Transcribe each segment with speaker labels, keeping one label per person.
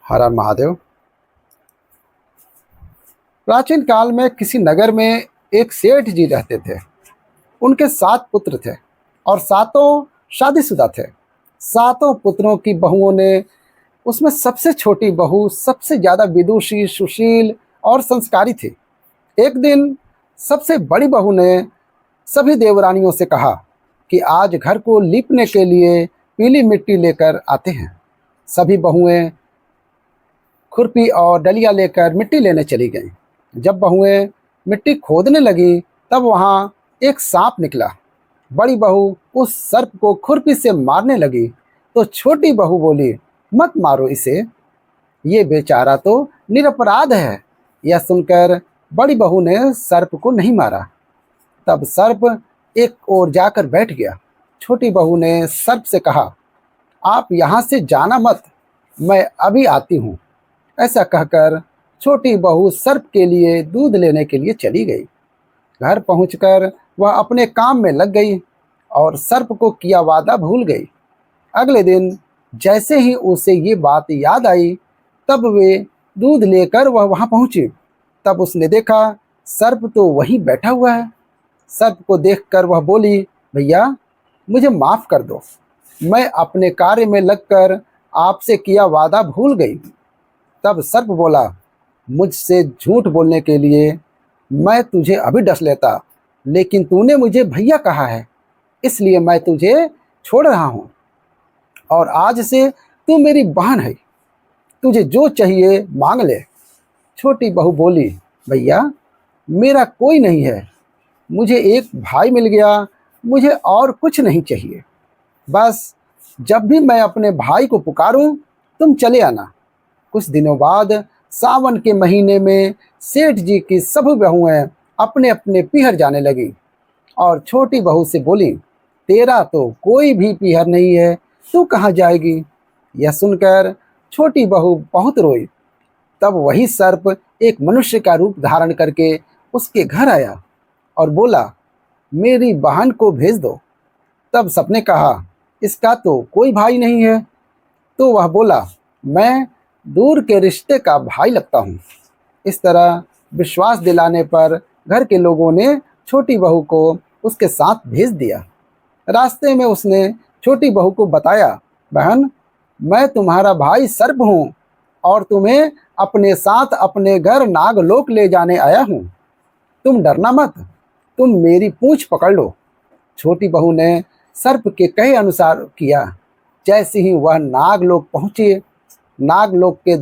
Speaker 1: हर हर महादेव। प्राचीन काल में किसी नगर में एक सेठ जी रहते थे। उनके 7 पुत्र थे और सातों शादीशुदा थे। सातों पुत्रों की बहुओं ने उसमें सबसे छोटी बहू सबसे ज़्यादा विदुषी, सुशील और संस्कारी थी। एक दिन सबसे बड़ी बहू ने सभी देवरानियों से कहा कि आज घर को लीपने के लिए पीली मिट्टी लेकर आते हैं। सभी बहुएं खुरपी और डलिया लेकर मिट्टी लेने चली गईं। जब बहुएं मिट्टी खोदने लगी तब वहां एक सांप निकला। बड़ी बहू उस सर्प को खुरपी से मारने लगी तो छोटी बहू बोली, मत मारो इसे, ये बेचारा तो निरपराध है। यह सुनकर बड़ी बहू ने सर्प को नहीं मारा। तब सर्प एक ओर जाकर बैठ गया। छोटी बहू ने सर्प से कहा, आप यहाँ से जाना मत, मैं अभी आती हूँ। ऐसा कहकर छोटी बहू सर्प के लिए दूध लेने के लिए चली गई। घर पहुंचकर वह अपने काम में लग गई और सर्प को किया वादा भूल गई। अगले दिन जैसे ही उसे ये बात याद आई तब वे दूध लेकर वह वहां पहुंची। तब उसने देखा सर्प तो वहीं बैठा हुआ है। सर्प को देखकर वह बोली, भैया मुझे माफ़ कर दो, मैं अपने कार्य में लगकर आपसे किया वादा भूल गई। तब सर्प बोला, मुझसे झूठ बोलने के लिए मैं तुझे अभी डस लेता, लेकिन तूने मुझे भैया कहा है, इसलिए मैं तुझे छोड़ रहा हूँ और आज से तू मेरी बहन है, तुझे जो चाहिए मांग ले। छोटी बहू बोली, भैया मेरा कोई नहीं है, मुझे एक भाई मिल गया, मुझे और कुछ नहीं चाहिए। बस जब भी मैं अपने भाई को पुकारूं तुम चले आना। कुछ दिनों बाद सावन के महीने में सेठ जी की सब बहुएं अपने अपने पीहर जाने लगी और छोटी बहू से बोली, तेरा तो कोई भी पीहर नहीं है, तू कहाँ जाएगी। यह सुनकर छोटी बहू बहुत रोई। तब वही सर्प एक मनुष्य का रूप धारण करके उसके घर आया और बोला, मेरी बहन को भेज दो। तब सबने कहा, इसका तो कोई भाई नहीं है। तो वह बोला, मैं दूर के रिश्ते का भाई लगता हूँ। इस तरह विश्वास दिलाने पर घर के लोगों ने छोटी बहू को उसके साथ भेज दिया। रास्ते में उसने छोटी बहू को बताया, बहन मैं तुम्हारा भाई सर्प हूँ और तुम्हें अपने साथ अपने घर नागलोक ले जाने आया हूँ। तुम डरना मत, तुम मेरी पूंछ पकड़ लो। छोटी बहू ने सर्प के कहे अनुसार किया। जैसे ही वह नागलोक पहुँची, नागलोक के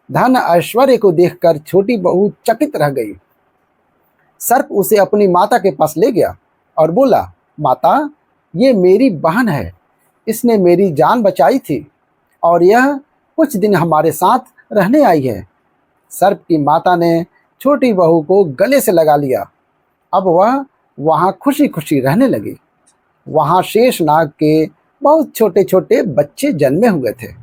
Speaker 1: धन ऐश्वर्य को देखकर छोटी बहू चकित रह गई। सर्प उसे अपनी माता के पास ले गया और बोला, माता ये मेरी बहन है, इसने मेरी जान बचाई थी और यह कुछ दिन हमारे साथ रहने आई है। सर्प की माता ने छोटी बहू को गले से लगा लिया। अब वह वहाँ खुशी खुशी रहने लगी। वहाँ शेष नाग के बहुत छोटे छोटे बच्चे जन्मे हुए थे।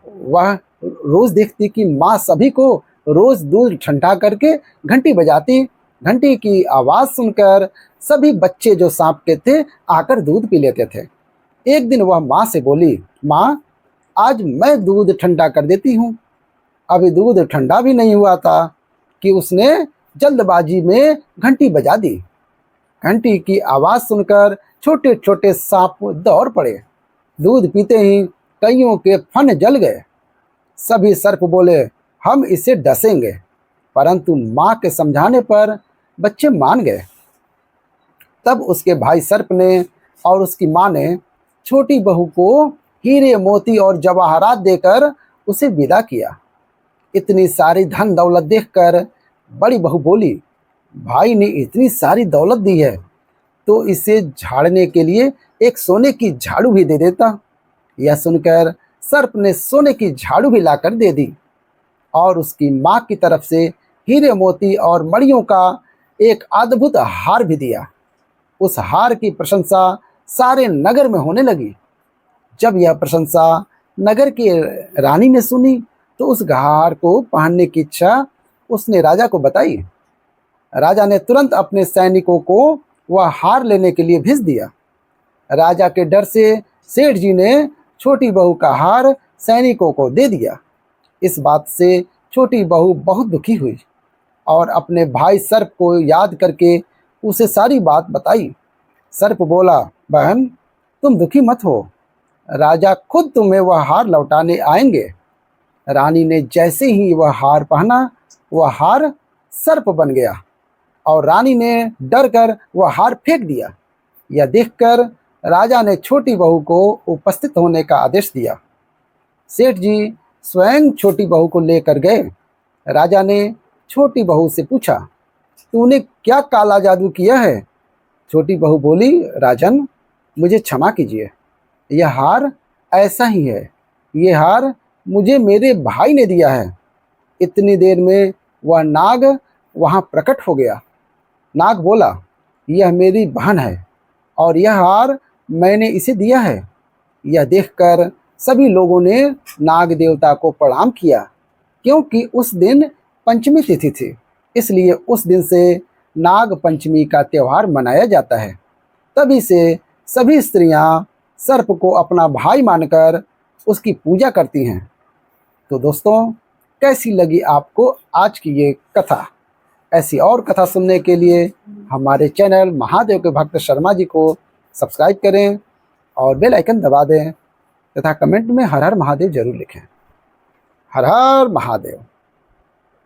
Speaker 1: वह रोज देखती कि माँ सभी को रोज दूध ठंडा करके घंटी बजाती। घंटी की आवाज़ सुनकर सभी बच्चे जो सांप के थे आकर दूध पी लेते थे। एक दिन वह माँ से बोली, माँ आज मैं दूध ठंडा कर देती हूँ। अभी दूध ठंडा भी नहीं हुआ था कि उसने जल्दबाजी में घंटी बजा दी। घंटी की आवाज़ सुनकर छोटे छोटे सांप दौड़ पड़े। दूध पीते ही कईयों के फन जल गए। सभी सर्प बोले, हम इसे डसेंगे, परंतु माँ के समझाने पर बच्चे मान गए। तब उसके भाई सर्प ने और उसकी माँ ने छोटी बहू को हीरे मोती और जवाहरात देकर उसे विदा किया। इतनी सारी धन दौलत देखकर बड़ी बहू बोली, भाई ने इतनी सारी दौलत दी है तो इसे झाड़ने के लिए एक सोने की झाड़ू भी दे देता। यह सुनकर सर्प ने सोने की झाड़ू भी लाकर दे दी और उसकी माँ की तरफ से हीरे मोती और मणियों का एक अद्भुत हार भी दिया। उस हार की प्रशंसा सारे नगर में होने लगी। जब यह प्रशंसा नगर की रानी ने सुनी तो उस हार को पहनने की इच्छा उसने राजा को बताई। राजा ने तुरंत अपने सैनिकों को वह हार लेने के लिए भेज दिया। राजा के डर से सेठ जी ने छोटी बहू का हार सैनिकों को दे दिया इस बात से छोटी बहू बहुत दुखी हुई और अपने भाई सर्प को याद करके उसे सारी बात बताई। सर्प बोला, बहन तुम दुखी मत हो, राजा खुद तुम्हें वह हार लौटाने आएंगे। रानी ने जैसे ही वह हार पहना, वह हार सर्प बन गया और रानी ने डर कर वह हार फेंक दिया। यह देखकर राजा ने छोटी बहू को उपस्थित होने का आदेश दिया। सेठ जी स्वयं छोटी बहू को लेकर गए। राजा ने छोटी बहू से पूछा, तूने क्या काला जादू किया है? छोटी बहू बोली, राजन मुझे क्षमा कीजिए, यह हार ऐसा ही है। ये हार मुझे मेरे भाई ने दिया है। इतनी देर में वह नाग वहाँ प्रकट हो गया। नाग बोला, यह मेरी बहन है और यह हार मैंने इसे दिया है। यह देखकर सभी लोगों ने नाग देवता को प्रणाम किया, क्योंकि उस दिन पंचमी तिथि थी, इसलिए उस दिन से नाग पंचमी का त्यौहार मनाया जाता है। तभी से सभी स्त्रियां सर्प को अपना भाई मानकर उसकी पूजा करती हैं। तो दोस्तों, कैसी लगी आपको आज की ये कथा? ऐसी और कथा सुनने के लिए हमारे चैनल महादेव के भक्त शर्मा जी को सब्सक्राइब करें और बेल आइकन दबा दें तथा कमेंट में हर हर महादेव जरूर लिखें। हर हर महादेव।